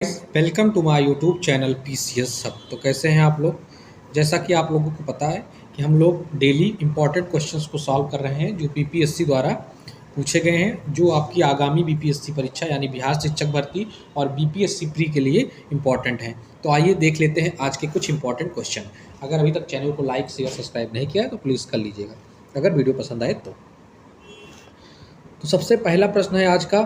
Welcome to my YouTube channel PCS सब। तो कैसे हैं आप लोग। जैसा कि आप लोगों को पता है कि हम लोग डेली इंपॉर्टेंट क्वेश्चंस को सॉल्व कर रहे हैं जो बीपीएससी द्वारा पूछे गए हैं, जो आपकी आगामी बीपीएससी परीक्षा यानी बिहार शिक्षक भर्ती और बीपीएससी प्री के लिए इंपॉर्टेंट हैं। तो आइए देख लेते हैं आज के कुछ इंपॉर्टेंट क्वेश्चन। अगर अभी तक चैनल को लाइक शेयर सब्सक्राइब नहीं किया है तो प्लीज़ कर लीजिएगा अगर वीडियो पसंद आए तो सबसे पहला प्रश्न है आज का,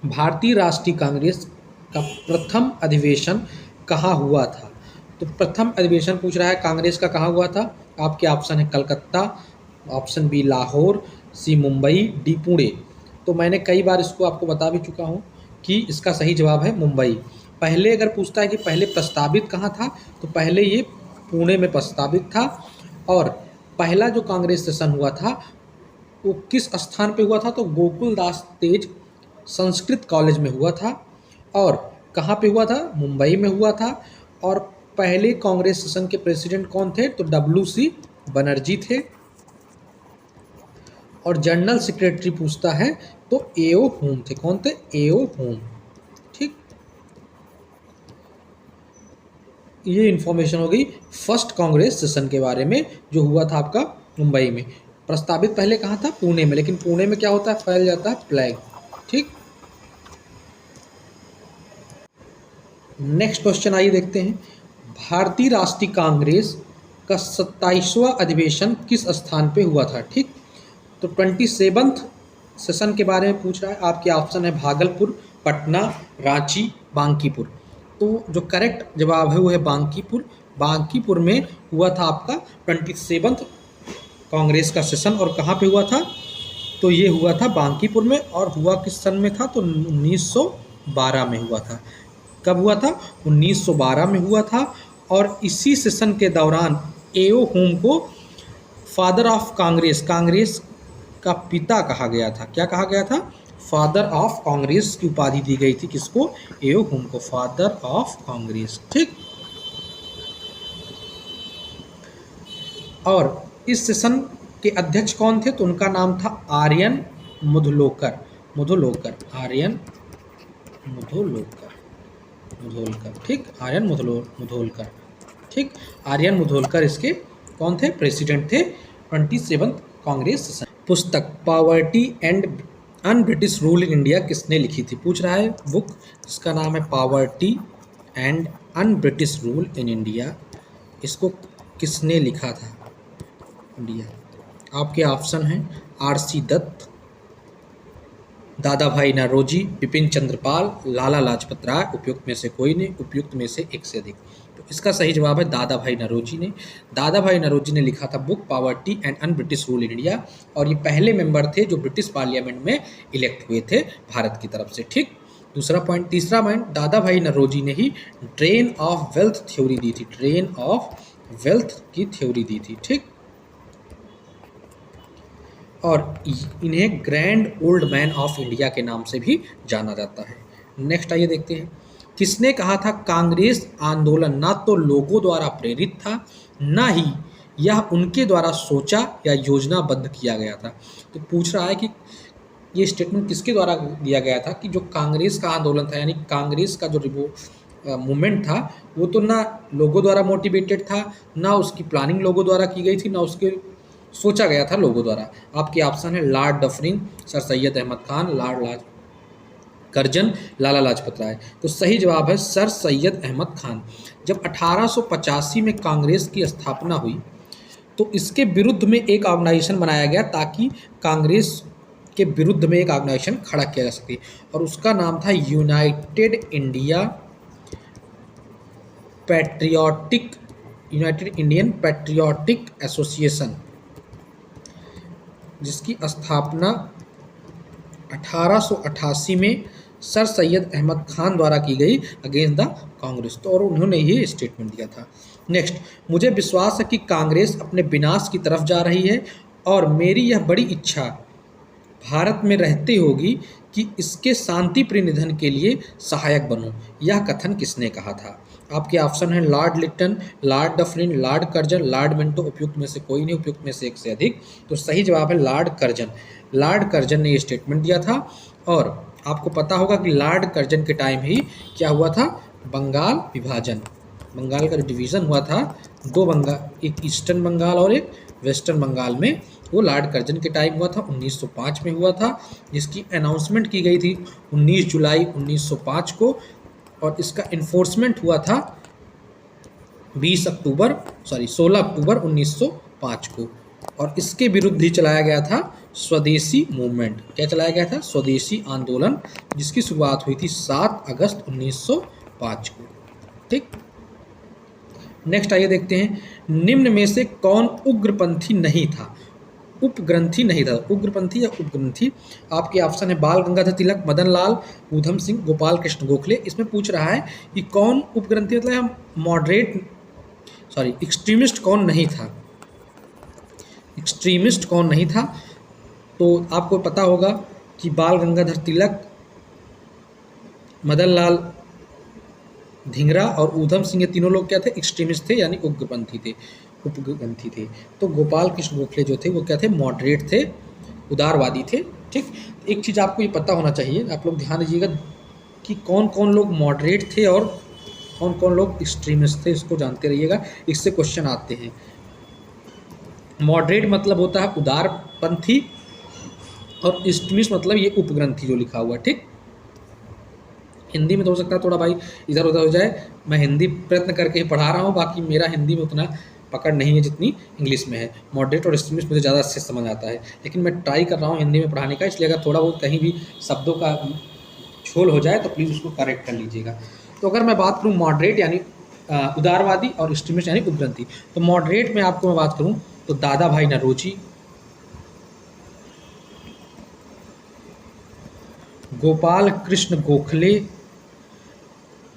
भारतीय राष्ट्रीय कांग्रेस का प्रथम अधिवेशन कहाँ हुआ था। तो प्रथम अधिवेशन पूछ रहा है कांग्रेस का कहाँ हुआ था। आपके ऑप्शन है कलकत्ता, ऑप्शन बी लाहौर, सी मुंबई, डी पुणे। तो मैंने कई बार इसको आपको बता भी चुका हूँ कि इसका सही जवाब है मुंबई। पहले अगर पूछता है कि पहले प्रस्तावित कहाँ था, तो पहले ये पुणे में प्रस्तावित था। और पहला जो कांग्रेस सेशन हुआ था वो किस स्थान पे हुआ था, तो गोकुलदास तेज संस्कृत कॉलेज में हुआ था। और कहाँ पे हुआ था, मुंबई में हुआ था। और पहले कांग्रेस सेशन के प्रेसिडेंट कौन थे, तो WC बनर्जी थे। और जनरल सेक्रेटरी पूछता है तो AO होम थे। कौन थे, AO होम। ठीक, ये इंफॉर्मेशन हो गई फर्स्ट कांग्रेस सेशन के बारे में जो हुआ था आपका मुंबई में। प्रस्तावित पहले कहाँ था, पुणे में, लेकिन पुणे में क्या होता है, फैल जाता है प्लेग। ठीक, नेक्स्ट क्वेश्चन आइए देखते हैं, भारतीय राष्ट्रीय कांग्रेस का 27वां अधिवेशन किस स्थान पे हुआ था। ठीक, तो 27th सेशन के बारे में पूछ रहा है। आपके ऑप्शन है भागलपुर, पटना, रांची, बांकीपुर। तो जो करेक्ट जवाब है वो है बांकीपुर। बांकीपुर में हुआ था आपका 27th कांग्रेस का सेशन। और कहाँ पे हुआ था, तो ये हुआ था बांकीपुर में। और हुआ किस सन में था, तो 1912 में हुआ था। कब हुआ था, 1912 में हुआ था। और इसी सेशन के दौरान AO होम को फादर ऑफ कांग्रेस, कांग्रेस का पिता कहा गया था। क्या कहा गया था, फादर ऑफ कांग्रेस की उपाधि दी गई थी। किसको, AO होम को, फादर ऑफ कांग्रेस। ठीक, और इस सेशन के अध्यक्ष कौन थे, तो उनका नाम था आर्यन मुधोलकर। आर्यन मुधोलकर। ठीक, आर्यन मुधोलकर। ठीक, आर्यन मुधोलकर इसके कौन थे, प्रेसिडेंट थे 27th कांग्रेस सेशन। पुस्तक poverty and un British rule in India किसने लिखी थी। पूछ रहा है बुक, इसका नाम है poverty and un British rule in India. इसको किसने लिखा था, इंडिया। आपके ऑप्शन हैं RC दत्त, दादा भाई नौरोजी, बिपिन चंद्र पाल, लाला लाजपत राय। उपयुक्त में से कोई नहीं, उपयुक्त में से एक से अधिक। तो इसका सही जवाब है दादा भाई नौरोजी ने। दादा भाई नौरोजी ने लिखा था book poverty and un British rule in India. और ये पहले मेंबर थे जो ब्रिटिश पार्लियामेंट में इलेक्ट हुए थे भारत की तरफ से। ठीक, दूसरा पॉइंट। तीसरा पॉइंट, दादा भाई नौरोजी ने ही ड्रेन ऑफ वेल्थ थ्योरी दी थी। ड्रेन ऑफ वेल्थ की थ्योरी दी थी। ठीक, और इन्हें grand old man of India के नाम से भी जाना जाता है। नेक्स्ट आइए देखते हैं, किसने कहा था कांग्रेस आंदोलन ना तो लोगों द्वारा प्रेरित था, ना ही यह उनके द्वारा सोचा या योजनाबद्ध किया गया था। तो पूछ रहा है कि ये स्टेटमेंट किसके द्वारा दिया गया था, कि जो कांग्रेस का आंदोलन था यानी कांग्रेस का जो मूवमेंट था वो तो ना लोगों द्वारा मोटिवेटेड था, ना उसकी प्लानिंग लोगों द्वारा की गई थी, ना उसके सोचा गया था लोगों द्वारा। आपके ऑप्शन है lord Dufferin, sir Syed Ahmad Khan, lord Curzon, Lala Lajpat Rai. तो सही जवाब है सर सैयद अहमद खान। जब 1885 में कांग्रेस की स्थापना हुई तो इसके विरुद्ध में एक ऑर्गेनाइजेशन बनाया गया ताकि कांग्रेस के विरुद्ध में एक ऑर्गेनाइजेशन खड़ा किया जा सके, और उसका नाम था यूनाइटेड इंडियन पैट्रियोटिक एसोसिएशन, जिसकी स्थापना 1888 में सर सैयद अहमद खान द्वारा की गई अगेंस्ट द कांग्रेस। तो और उन्होंने ये स्टेटमेंट दिया था। नेक्स्ट, मुझे विश्वास है कि कांग्रेस अपने विनाश की तरफ जा रही है और मेरी यह बड़ी इच्छा भारत में रहते होगी कि इसके शांतिप्रिय निधन के लिए सहायक बनूं। यह कथन किसने कहा था। आपके ऑप्शन है Lord Lytton, Lord Dufferin, Lord Curzon, Lord Minto. उपयुक्त में से कोई नहीं, उपयुक्त में से एक से अधिक। तो सही जवाब है लॉर्ड कर्जन। लॉर्ड कर्जन ने ये स्टेटमेंट दिया था। और आपको पता होगा कि लॉर्ड कर्जन के टाइम ही क्या हुआ था, बंगाल विभाजन, बंगाल का डिवीज़न हुआ था, दो बंगाल, एक ईस्टर्न बंगाल और एक वेस्टर्न बंगाल में, वो लॉर्ड कर्जन के टाइम हुआ था, 1905 में हुआ था, जिसकी अनाउंसमेंट की गई थी 19 जुलाई 1905 को, और इसका इन्फोर्समेंट हुआ था 16 अक्टूबर 1905 को। और इसके विरुद्ध ही चलाया गया था स्वदेशी मूवमेंट। क्या चलाया गया था? स्वदेशी आंदोलन, जिसकी शुरुआत हुई थी 7 अगस्त 1905 को। ठीक, नेक्स्ट आइए देखते हैं, निम्न में से कौन उग्रपंथी नहीं था? उपग्रंथी नहीं था, उग्रपंथी या उपग्रंथी। आपके ऑप्शन है बाल गंगाधर तिलक, मदन लाल, ऊधम सिंह, गोपाल कृष्ण गोखले। इसमें पूछ रहा है कि कौन उपग्रंथी, मतलब एक्सट्रीमिस्ट कौन नहीं था, एक्सट्रीमिस्ट कौन नहीं था। तो आपको पता होगा कि बाल गंगाधर तिलक, मदन लाल धिंगरा और ऊधम सिंह, ये तीनों लोग क्या थे? एक्सट्रीमिस्ट थे, यानी उग्रपंथी थे, उपग्रंथी थे। तो गोपाल कृष्ण गोखले जो थे वो क्या थे? मॉडरेट थे, उदारवादी थे। ठीक, एक चीज़ आपको ये पता होना चाहिए, आप लोग ध्यान दीजिएगा कि कौन कौन लोग मॉडरेट थे और कौन कौन लोग एक्सट्रीमिस्ट थे, इसको जानते रहिएगा, इससे क्वेश्चन आते हैं। मॉडरेट मतलब होता है उदारपंथी, और एक्सट्रीमिस्ट मतलब ये उपग्रंथी जो लिखा हुआ है। ठीक, हिंदी में तो हो सकता है थोड़ा भाई इधर उधर हो जाए, मैं हिंदी प्रयत्न करके ही पढ़ा रहा हूँ, बाकी मेरा हिंदी में उतना पकड़ नहीं है जितनी इंग्लिश में है। मॉडरेट और एक्सट्रीमिस्ट मुझे ज़्यादा अच्छे समझ आता है, लेकिन मैं ट्राई कर रहा हूँ हिंदी में पढ़ाने का, इसलिए अगर थोड़ा बहुत कहीं भी शब्दों का छोल हो जाए तो प्लीज़ उसको करेक्ट कर लीजिएगा। तो अगर मैं बात करूँ मॉडरेट यानी उदारवादी और एक्सट्रीमिस्ट यानी उपग्रंथी, तो मॉडरेट में आपको मैं बात करूँ तो दादा भाई नौरोजी, गोपाल कृष्ण गोखले,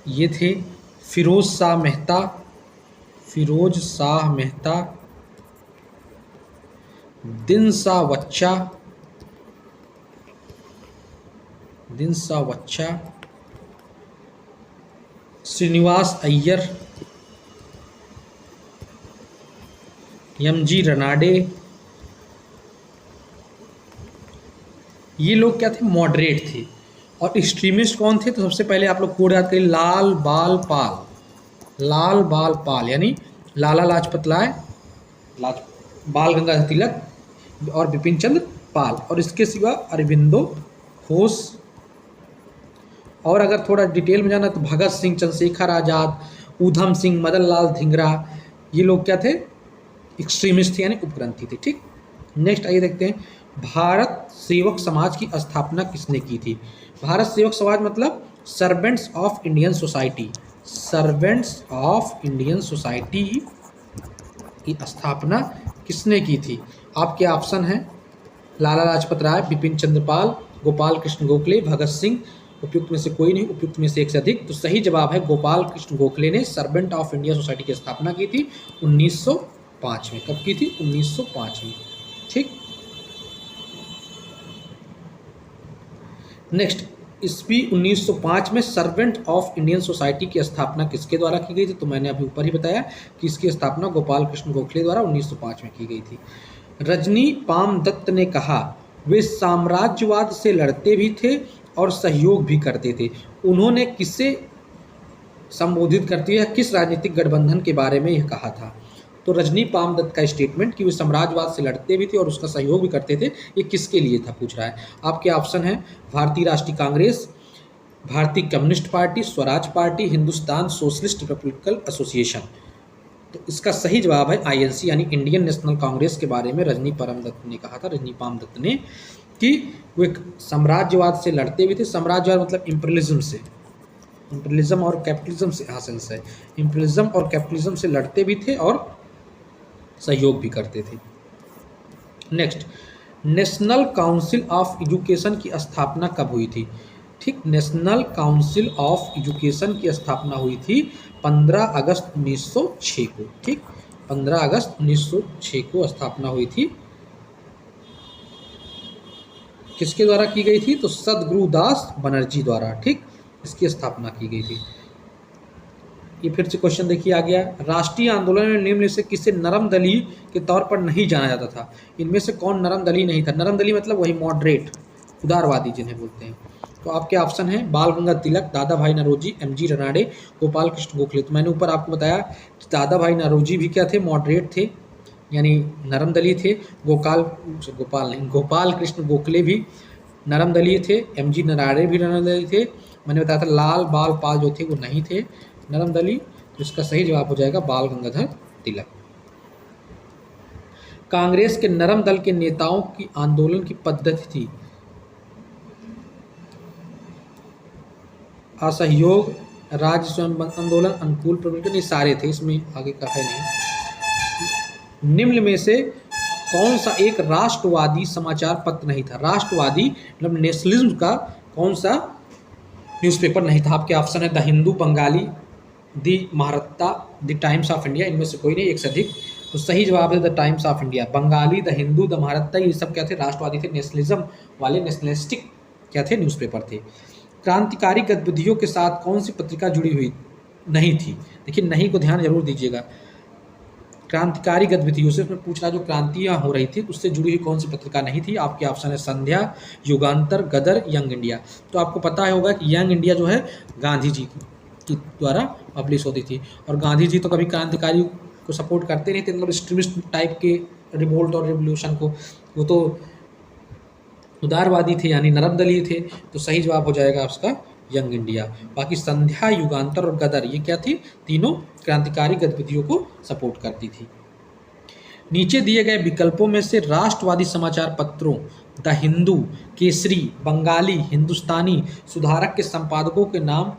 ये थे फिरोज शाह मेहता, दिन शाह बच्चा, श्रीनिवास अय्यर, एम.जी. रनाडे, ये लोग क्या थे? मॉडरेट थे। और एक्सट्रीमिस्ट कौन थे? तो सबसे पहले आप लोग कोड याद करिए, लाल बाल पाल यानी लाला लाजपत राय, बाल गंगाधर तिलक और बिपिन चंद्र पाल, और इसके सिवा अरबिंदो घोष। और अगर थोड़ा डिटेल में जाना तो भगत सिंह, चंद्रशेखर आज़ाद, ऊधम सिंह, मदन लाल धिंगरा, ये लोग क्या थे? एक्सट्रीमिस्ट थे यानी उपग्रंथी थे। ठीक, नेक्स्ट आइए देखते हैं, भारत सेवक समाज की स्थापना किसने की थी? भारत सेवक समाज मतलब servants of Indian society, servants of Indian society की स्थापना किसने की थी? आपके ऑप्शन हैं लाला लाजपत राय, बिपिन चंद्र पाल, गोपाल कृष्ण गोखले, भगत सिंह। उपयुक्त में से कोई नहीं, उपयुक्त में से एक से अधिक। तो सही जवाब है गोपाल कृष्ण गोखले ने सर्वेंट ऑफ इंडिया सोसाइटी की स्थापना की थी 1905 में। कब की थी? 1905 में। ठीक, नेक्स्ट, ईस्वी 1905 में सर्वेंट ऑफ इंडियन सोसाइटी की स्थापना किसके द्वारा की गई थी? तो मैंने अभी ऊपर ही बताया कि इसकी स्थापना गोपाल कृष्ण गोखले द्वारा 1905 में की गई थी। रजनी पाम दत्त ने कहा वे साम्राज्यवाद से लड़ते भी थे और सहयोग भी करते थे। उन्होंने किसे संबोधित करती है, किस राजनीतिक गठबंधन के बारे में यह कहा था? तो रजनी पाम दत्त का स्टेटमेंट कि वे साम्राज्यवाद से लड़ते भी थे और उसका सहयोग भी करते थे, ये किसके लिए था पूछ रहा है। आपके ऑप्शन है भारतीय राष्ट्रीय कांग्रेस, भारतीय communist party, Swaraj party, Hindustan socialist Republican association. तो इसका सही जवाब है आईएनसी यानी इंडियन नेशनल कांग्रेस के बारे में रजनी पाम दत्त ने कहा था, रजनी पाम दत्त ने, कि वे साम्राज्यवाद से लड़ते भी थे। साम्राज्यवाद मतलब इंपीरियलिज्म से, इंपीरियलिज्म और कैपिटलिज्म से, हाँ सेंस है, इंपीरियलिज्म और कैपिटलिज्म से लड़ते भी थे और सहयोग भी करते थे। Next, national council of education की स्थापना कब हुई थी? ठीक, नेशनल काउंसिल ऑफ एजुकेशन की स्थापना हुई थी 15 अगस्त 1906 को। ठीक, 15 अगस्त 1906 को स्थापना हुई थी। किसके द्वारा की गई थी? तो सदगुरुदास बनर्जी द्वारा। ठीक, इसकी स्थापना की गई थी। ये फिर से क्वेश्चन देखिए आ गया, राष्ट्रीय आंदोलन में निम्न से किसे नरम दली के तौर पर नहीं जाना जाता था? इनमें से कौन नरम दली नहीं था? नरम दली मतलब वही मॉडरेट, उदारवादी जिन्हें बोलते हैं। तो आपके ऑप्शन है बाल गंगाधर तिलक, दादा भाई नौरोजी, एमजी रनाडे, गोपाल कृष्ण गोखले। तो मैंने ऊपर आपको बताया कि दादा भाई नौरोजी भी क्या थे, मॉडरेट थे, यानी नरम दली थे। गोपाल कृष्ण गोखले भी नरम दलीय थे। एमजी रनाडे भी नरम दलीय थे। मैंने बताया था लाल बाल पाल जो थे वो नहीं थे नरम दली। तो इसका सही जवाब हो जाएगा बाल गंगाधर तिलक। कांग्रेस के नरम दल के नेताओं की आंदोलन की पद्धति थी असहयोग, राज्य स्वयं आंदोलन, अनुकूल प्रवृत्ति, नहीं सारे थे, इसमें आगे का है नहीं। निम्न में से कौन सा एक राष्ट्रवादी समाचार पत्र नहीं था? राष्ट्रवादी मतलब नेशनलिज्म का कौन सा न्यूज़पेपर नहीं था? आपके ऑप्शन है the Hindu, Bengali, the Mahratta, the times of India. इनमें से कोई नहीं, एक से अधिक। तो सही जवाब है the times of India. Bengali, the Hindu, the Mahratta, ये सब क्या थे? राष्ट्रवादी थे, नेशनलिज्म वाले, नेशनलिस्टिक क्या थे? न्यूज़पेपर थे। क्रांतिकारी गतिविधियों के साथ कौन सी पत्रिका जुड़ी हुई नहीं थी? देखिए नहीं को ध्यान जरूर दीजिएगा। क्रांतिकारी गतिविधियों से उसमें पूछ रहा जो क्रांतियाँ हो रही थी उससे जुड़ी हुई कौन सी पत्रिका नहीं थी? आपके ऑप्शन है संध्या, युगांतर, गदर, यंग इंडिया। तो आपको पता है होगा कि यंग इंडिया जो है गांधी जी की द्वारा पब्लिश होती थी, और गांधी जी तो कभी क्रांतिकारी को सपोर्ट करते नहीं थे, मतलब एक्सट्रीमिस्ट टाइप के रिवोल्ट और रिवोल्यूशन को, वो तो उदारवादी थे यानी नरम दलीय थे। तो सही जवाब हो जाएगा उसका यंग इंडिया। बाकी संध्या, युगांतर और गदर ये क्या थी? तीनों क्रांतिकारी गतिविधियों को सपोर्ट करती थी। नीचे दिए गए विकल्पों में से राष्ट्रवादी समाचार पत्रों द हिंदू, केसरी, बंगाली, हिंदुस्तानी, सुधारक के संपादकों के नाम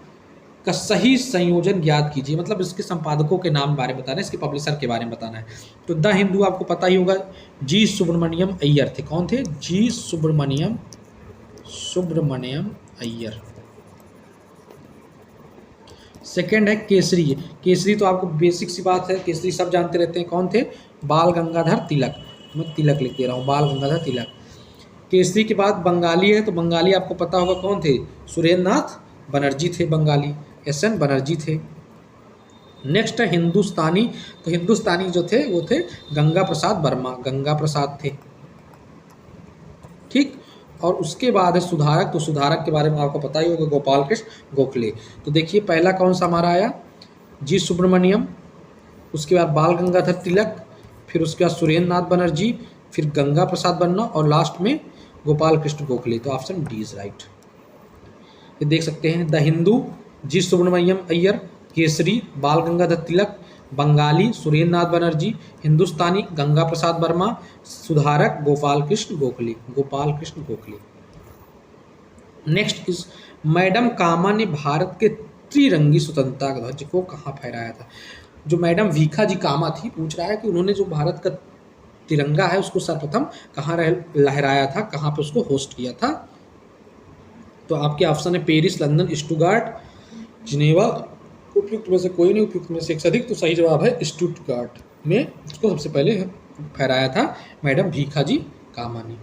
का सही संयोजन ज्ञात कीजिए। मतलब इसके संपादकों के नाम बारे में बताना है, इसके पब्लिशर के बारे में बताना है। तो द हिंदू आपको पता ही होगा, जी सुब्रमण्यम अय्यर थे। कौन थे? जी सुब्रमण्यम अय्यर। सेकंड है केसरी। केसरी तो आपको बेसिक सी बात है, केसरी सब जानते रहते हैं। कौन थे? बाल गंगाधर तिलक। मैं तिलक लिख दे रहा हूँ, बाल गंगाधर तिलक। केसरी के बाद बंगाली है, तो बंगाली आपको पता होगा कौन थे? सुरेंद्र नाथ बनर्जी थे बंगाली, एस.एन. बनर्जी थे। नेक्स्ट है हिंदुस्तानी। तो हिंदुस्तानी जो थे वो थे गंगा प्रसाद वर्मा, गंगा प्रसाद थे, ठीक। और उसके बाद है सुधारक। तो सुधारक के बारे में आपको पता ही होगा, गोपाल कृष्ण गोखले। तो देखिए पहला कौन सा हमारा आया? जी सुब्रमण्यम, उसके बाद बाल गंगाधर तिलक, फिर उसके बाद सुरेंद्र नाथ बनर्जी, फिर गंगा प्रसाद वर्मा और लास्ट में गोपाल कृष्ण गोखले। तो ऑप्शन डी इज राइट। ये देख सकते हैं द हिंदू जी सुब्रमण्यम अय्यर, केसरी बाल गंगाधर तिलक, बंगाली सुरेंद्र नाथ बनर्जी, हिंदुस्तानी गंगा प्रसाद वर्मा, सुधारक Gopal Krishna Gokhale, Gopal Krishna Gokhale. Next is madam Cama ने भारत के त्रिरंगी स्वतंत्रता ध्वज को कहाँ फहराया था? जो मैडम भीखा जी कामा थी, पूछ रहा है कि उन्होंने जो भारत का तिरंगा है उसको सर्वप्रथम कहाँ लहराया था, कहाँ पे उसको होस्ट किया था? तो आपके ऑप्शन है पेरिस, लंदन, स्टुटगार्ट, जिनेवा। उपयुक्त में से कोई नहीं, उपयुक्त में से एक से अधिक। तो सही जवाब है स्टुटगार्ट में उसको सबसे पहले फहराया था मैडम भीखा जी कामा ने,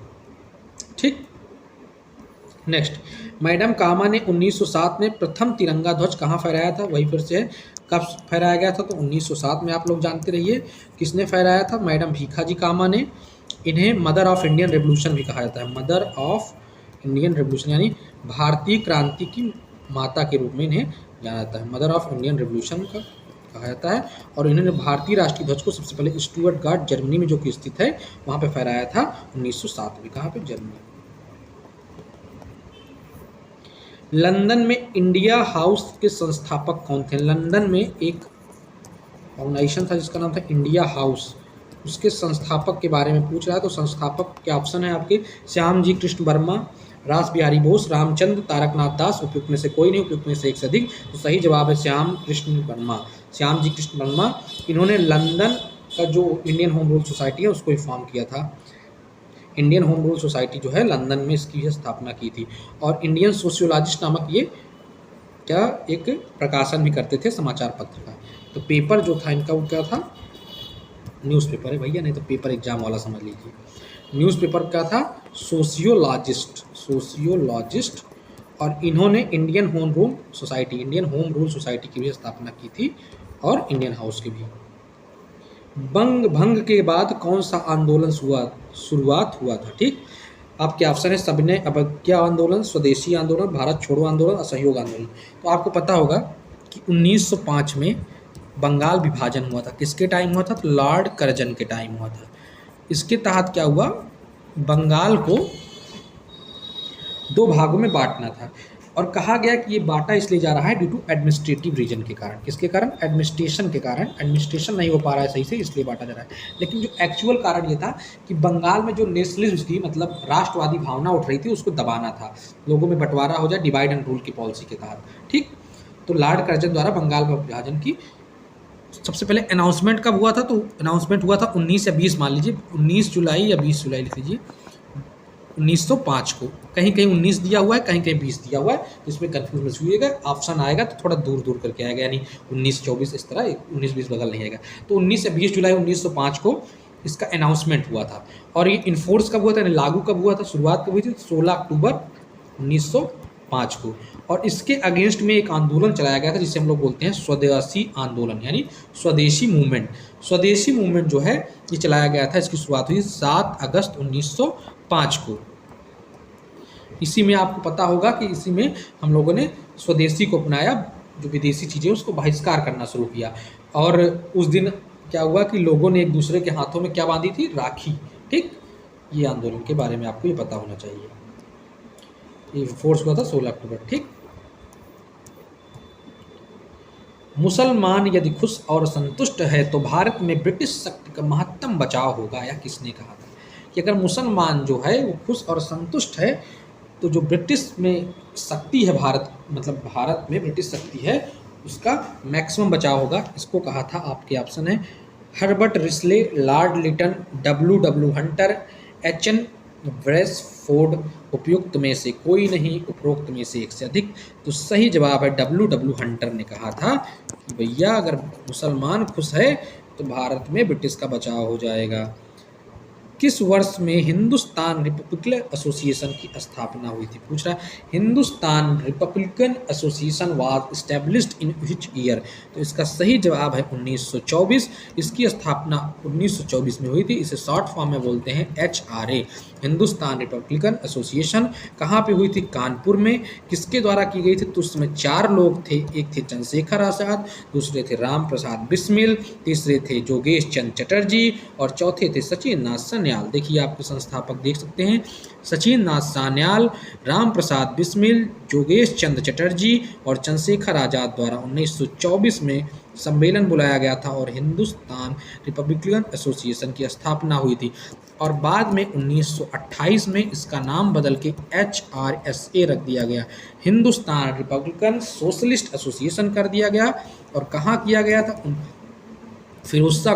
ठीक। नेक्स्ट, मैडम कामा ने 1907 में प्रथम तिरंगा ध्वज कहाँ फहराया था? वही फिर से है, कब फहराया गया था? तो 1907 में। आप लोग जानते रहिए किसने फहराया था? मैडम भीखा जी कामा ने। इन्हें मदर ऑफ इंडियन रेवोल्यूशन भी कहा जाता है, मदर ऑफ इंडियन रेवोल्यूशन, यानी भारतीय क्रांति की माता के रूप में इन्हें जाना जाता है, मदर ऑफ इंडियन रेवोल्यूशन का कहा जाता है। और इन्होंने भारतीय राष्ट्रीय ध्वज को सबसे पहले स्टुटगार्ट जर्मनी में जो कि स्थित है वहाँ पे फहराया था 1907 में। कहाँ पे? जर्मनी। लंदन में इंडिया हाउस के संस्थापक कौन थे? लंदन में एक ऑर्गेनाइजेशन था जिसका नाम था इंडिया हाउस, उसके संस्थापक के बारे में पूछ रहा है। तो संस्थापक के ऑप्शन है आपके श्याम जी कृष्ण वर्मा, रास बिहारी बोस, रामचंद्र, तारकनाथ दास। उपयुक्त में से कोई नहीं, उपयुक्त में से एक से अधिक। तो सही जवाब है श्याम कृष्ण वर्मा, श्याम जी कृष्ण वर्मा। इन्होंने लंदन का जो इंडियन होम रूल सोसाइटी है उसको फॉर्म किया था। इंडियन होम रूल सोसाइटी जो है लंदन में इसकी स्थापना की थी। और इंडियन सोशियोलॉजिस्ट नामक ये क्या एक प्रकाशन भी करते थे समाचार पत्र का। तो पेपर जो था इनका वो क्या था? न्यूज़पेपर है भैया, नहीं तो पेपर एग्जाम वाला समझ लीजिए। न्यूज़पेपर का था सोशियोलॉजिस्ट, सोशियोलॉजिस्ट। और इन्होंने इंडियन होम रूल सोसाइटी की भी स्थापना की थी, और इंडियन हाउस की भी। बंग भंग के बाद कौन सा आंदोलन शुरुआत हुआ था? ठीक, आपके ऑप्शन है सविनय अवज्ञा आंदोलन, स्वदेशी आंदोलन, भारत छोड़ो आंदोलन, असहयोग आंदोलन। तो आपको पता होगा कि 1905 में बंगाल विभाजन हुआ था। किसके टाइम हुआ था? तो लॉर्ड कर्जन के टाइम हुआ था। इसके तहत क्या हुआ, बंगाल को दो भागों में बांटना था और कहा गया कि ये बांटा इसलिए जा रहा है ड्यू टू एडमिनिस्ट्रेटिव रीजन के कारण। किसके कारण? एडमिनिस्ट्रेशन के कारण। एडमिनिस्ट्रेशन नहीं हो पा रहा है सही से, इसलिए बांटा जा रहा है। लेकिन जो एक्चुअल कारण ये था कि बंगाल में जो नेशनलिज्म थी, मतलब राष्ट्रवादी भावना उठ रही थी, उसको दबाना था, लोगों में बंटवारा हो जाए डिवाइड एंड रूल की पॉलिसी के तहत। ठीक, तो लॉर्ड कर्जन द्वारा बंगाल में विभाजन की सबसे पहले अनाउंसमेंट कब हुआ था? तो अनाउंसमेंट हुआ था 19 या 20, मान लीजिए 19 जुलाई या 20 जुलाई लिख लीजिए, 1905 को। कहीं कहीं 19 दिया हुआ है, कहीं कहीं 20 दिया हुआ है, तो इसमें कन्फ्यूज मत होइएगा। ऑप्शन आएगा तो थोड़ा दूर दूर करके आएगा, यानी 19-24 इस तरह, 19-20 बगल नहीं आएगा। तो 19 से 20 जुलाई 1905 को इसका अनाउंसमेंट हुआ था। और ये इन्फोर्स कब हुआ था, यानी लागू कब हुआ था, शुरुआत कब हुई थी? 16 अक्टूबर 1905 को। और इसके अगेंस्ट में एक आंदोलन चलाया गया था जिसे हम लोग बोलते हैं स्वदेशी आंदोलन, यानी स्वदेशी मूवमेंट। स्वदेशी मूवमेंट जो है ये चलाया गया था, इसकी शुरुआत हुई 7 अगस्त 1905 को। इसी में आपको पता होगा कि इसी में हम लोगों ने स्वदेशी को अपनाया, जो विदेशी चीज़ें उसको बहिष्कार करना शुरू किया। और उस दिन क्या हुआ कि लोगों ने एक दूसरे के हाथों में क्या बांधी थी? राखी। ठीक, ये आंदोलन के बारे में आपको ये पता होना चाहिए। ये फोर्स हुआ था 16 अक्टूबर। ठीक, मुसलमान यदि खुश और संतुष्ट है तो भारत में ब्रिटिश शक्ति का महत्तम बचाव होगा, या किसने कहा था कि अगर मुसलमान जो है वो खुश और संतुष्ट है तो जो ब्रिटिश में शक्ति है, भारत मतलब भारत में ब्रिटिश शक्ति है, उसका मैक्सिमम बचाव होगा। इसको कहा था, आपके ऑप्शन है Herbert Risley, lord Lytton, W Hunter, H N. Brailsford. उपयुक्त में से कोई नहीं, उपरोक्त में से एक से अधिक। तो सही जवाब है डब्ल्यू हंटर ने कहा था कि भैया अगर मुसलमान खुश है तो भारत में ब्रिटिश का बचाव हो जाएगा। किस वर्ष में हिंदुस्तान रिपब्लिकन एसोसिएशन की स्थापना हुई थी? पूछ रहा है Hindustan Republican association was established in which year? तो इसका सही जवाब है 1924। इसकी स्थापना 1924 में हुई थी। इसे शॉर्ट फॉर्म में बोलते हैं HRA, हिंदुस्तान रिपब्लिकन एसोसिएशन। कहाँ पे हुई थी? कानपुर में। किसके द्वारा की गई थी? तो उसमें 4 लोग थे। एक थे चंद्रशेखर आजाद, दूसरे थे राम प्रसाद बिस्मिल, तीसरे थे जोगेश चंद्र चटर्जी और चौथे थे सचिन नाथ सान्याल। देखिए आपके संस्थापक देख सकते हैं, सचिन नाथ सान्याल, राम प्रसाद बिस्मिल, जोगेश चंद्र चटर्जी और चंद्रशेखर आजाद द्वारा 1924 में सम्मेलन बुलाया गया था और हिंदुस्तान रिपब्लिकन एसोसिएशन की स्थापना हुई थी। और बाद में 1928 में इसका नाम बदल के HRSA रख दिया गया, हिंदुस्तान रिपब्लिकन सोशलिस्ट एसोसिएशन कर दिया गया। और कहाँ किया गया था? फिरोजशाह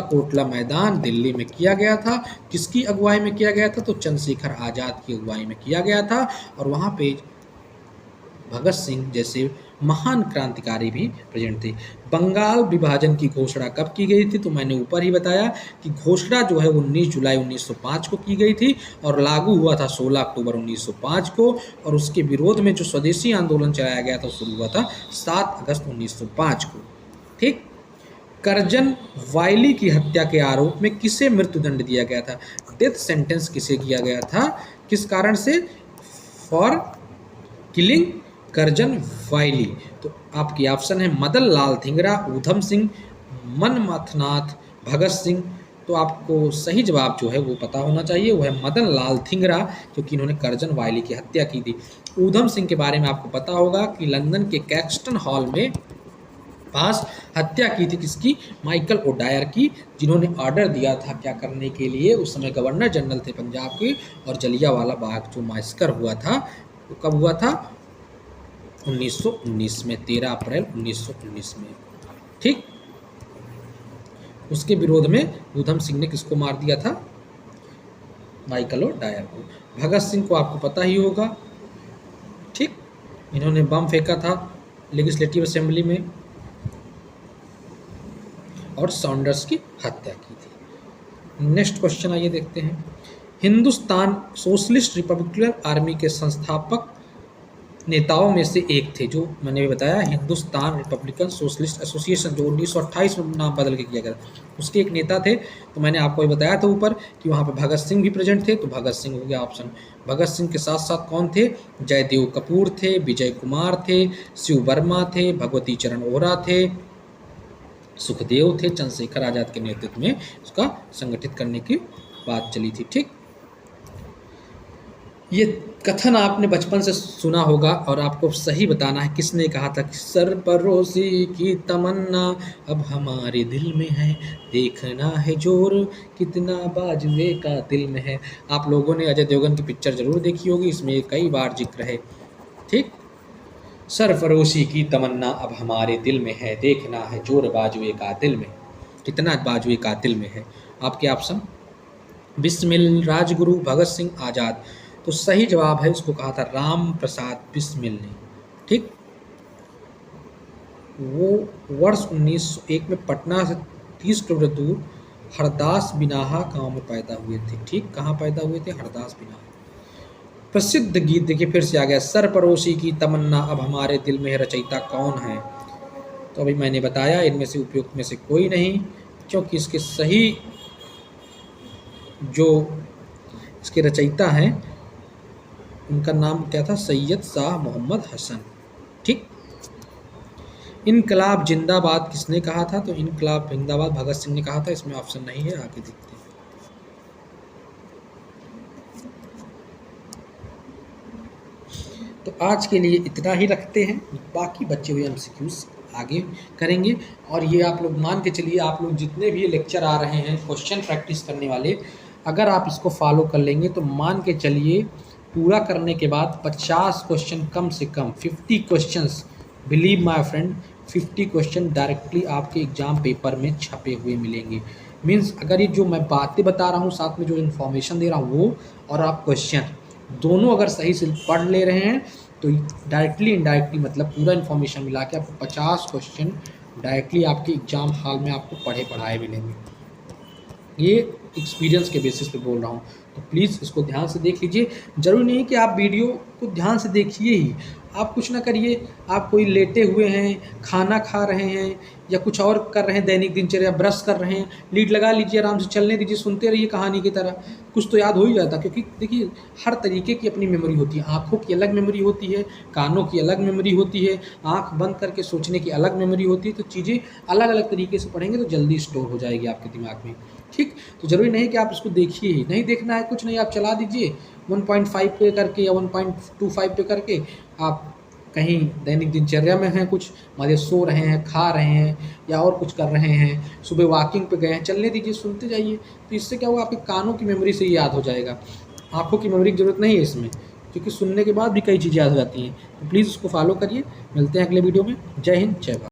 कोटला मैदान दिल्ली में किया गया था। किसकी अगुवाई में किया गया था? तो चंद्रशेखर आज़ाद की अगुवाई में किया गया था। और वहाँ पे भगत सिंह जैसे महान क्रांतिकारी भी प्रेजेंट थे। बंगाल विभाजन की घोषणा कब की गई थी? तो मैंने ऊपर ही बताया कि घोषणा जो है 19 जुलाई 1905 को की गई थी और लागू हुआ था 16 अक्टूबर 1905 को। और उसके विरोध में जो स्वदेशी आंदोलन चलाया गया था शुरू हुआ था 7 अगस्त 1905 को। ठीक, करजन वायली की हत्या के आरोप में किसे मृत्युदंड दिया गया था? डेथ सेंटेंस किसे किया गया था? किस कारण से? For killing Curzon Wyllie. तो आपकी ऑप्शन है मदन लाल धिंगरा, ऊधम सिंह, मनमथनाथ, भगत सिंह। तो आपको सही जवाब जो है वो पता होना चाहिए, वो है मदन लाल धिंगरा, क्योंकि इन्होंने करजन वायली की हत्या की थी। ऊधम सिंह के बारे में आपको पता होगा कि लंदन के कैक्सटन हॉल में पास हत्या की थी किसकी? माइकल ओडायर की, जिन्होंने ऑर्डर दिया था क्या करने के लिए? उस समय गवर्नर जनरल थे पंजाब के। और जलियांवाला बाग जो मास्कर हुआ था वो कब हुआ था? 1919 में, 13 अप्रैल 1919 में। ठीक, उसके विरोध में ऊधम सिंह ने किसको मार दिया था? माइकल ओडायर को। भगत सिंह को आपको पता ही होगा। ठीक, इन्होंने बम फेंका था लेजिस्लेटिव असेंबली में और सॉन्डर्स की हत्या की थी। नेक्स्ट क्वेश्चन आइए देखते हैं। हिंदुस्तान सोशलिस्ट रिपब्लिकन आर्मी के संस्थापक नेताओं में से एक थे, जो मैंने भी बताया हिंदुस्तान रिपब्लिकन सोशलिस्ट एसोसिएशन जो 1928 में नाम बदल के किया गया, उसके एक नेता थे। तो मैंने आपको ये बताया था ऊपर कि वहाँ पे भगत सिंह भी प्रेजेंट थे, तो भगत सिंह हो गया ऑप्शन। भगत सिंह के साथ साथ कौन थे? जयदेव कपूर थे, विजय कुमार थे, शिव वर्मा थे, भगवती चरण वोहरा थे, सुखदेव थे, चंद्रशेखर आज़ाद के नेतृत्व में उसका संगठित करने की बात चली थी। ठीक, ये कथन आपने बचपन से सुना होगा और आपको सही बताना है किसने कहा था कि सरफरोशी की तमन्ना अब हमारे दिल में है, देखना है जोर कितना बाजुए का दिल में है। आप लोगों ने अजय देवगन की पिक्चर जरूर देखी होगी, इसमें ये कई बार जिक्र है। ठीक, सरफरोशी की तमन्ना अब हमारे दिल में है, देखना है जोर बाजुए का दिल में, कितना बाजुए का दिल में है। आपके ऑप्शन बिस्मिल, राजगुरु, भगत सिंह, आज़ाद। तो सही जवाब है, उसको कहा था राम प्रसाद बिस्मिल ने। ठीक, वो वर्ष 1901 में पटना से 30 किलोमीटर दूर हरदास बिनाहा गांव में पैदा हुए थे। ठीक, कहाँ पैदा हुए थे? हरदास बिनाहा। प्रसिद्ध गीत देखिए फिर से आ गया, सरफरोशी की तमन्ना अब हमारे दिल में है, रचयिता कौन है? तो अभी मैंने बताया इनमें से उपयुक्त में से कोई नहीं, क्योंकि इसके सही जो इसके रचयिता हैं उनका नाम क्या था? सैयद शाह मोहम्मद हसन। ठीक, इनकलाब जिंदाबाद किसने कहा था? तो इनकलाब जिंदाबाद भगत सिंह ने कहा था। इसमें ऑप्शन नहीं है, आगे देखते हैं। तो आज के लिए इतना ही रखते हैं, बाकी बचे हुए एमसीक्यूज आगे करेंगे। और ये आप लोग मान के चलिए, आप लोग जितने भी लेक्चर आ रहे हैं क्वेश्चन प्रैक्टिस करने वाले, अगर आप इसको फॉलो कर लेंगे तो मान के चलिए पूरा करने के बाद 50 क्वेश्चन, कम से कम 50 questions, believe my friend 50 question directly आपके एग्जाम पेपर में छपे हुए मिलेंगे। मीन्स अगर ये जो मैं बातें बता रहा हूँ, साथ में जो इन्फॉर्मेशन दे रहा हूँ वो, और आप क्वेश्चन दोनों अगर सही से पढ़ ले रहे हैं तो डायरेक्टली इनडायरेक्टली मतलब पूरा इन्फॉर्मेशन मिला के आपको 50 क्वेश्चन डायरेक्टली आपके एग्जाम हॉल में आपको पढ़े पढ़ाए मिलेंगे। ये एक्सपीरियंस के बेसिस पे बोल रहा हूँ, तो प्लीज़ इसको ध्यान से देख लीजिए। ज़रूरी नहीं कि आप वीडियो को ध्यान से देखिए ही, आप कुछ ना करिए, आप कोई लेटे हुए हैं, खाना खा रहे हैं या कुछ और कर रहे हैं, दैनिक दिनचर्या ब्रश कर रहे हैं, लीड लगा लीजिए, आराम से चलने दीजिए, सुनते रहिए कहानी की तरह, कुछ तो याद हो ही जाता। क्योंकि देखिए हर तरीके की अपनी मेमोरी होती है, आँखों की अलग मेमोरी होती है, कानों की अलग मेमोरी होती है, आँख बंद करके सोचने की अलग मेमोरी होती है। तो चीज़ें अलग अलग तरीके से पढ़ेंगे तो जल्दी स्टोर हो जाएगी आपके दिमाग में। ठीक, तो ज़रूरी नहीं कि आप इसको देखिए ही, नहीं देखना है कुछ नहीं, आप चला दीजिए 1.5 पे करके या 1.25 पे करके। आप कहीं दैनिक दिनचर्या में हैं, कुछ मान सो रहे हैं, खा रहे हैं या और कुछ कर रहे हैं, सुबह वॉकिंग पे गए हैं, चलने दीजिए, सुनते जाइए। तो इससे क्या होगा, आपके कानों की मेमोरी से ही याद हो जाएगा, आँखों की मेमोरी की ज़रूरत नहीं है इसमें, क्योंकि सुनने के बाद भी कई चीज़ें याद हो जाती हैं। तो प्लीज़ उसको फॉलो करिए। मिलते हैं अगले वीडियो में। जय हिंद, जय भारत।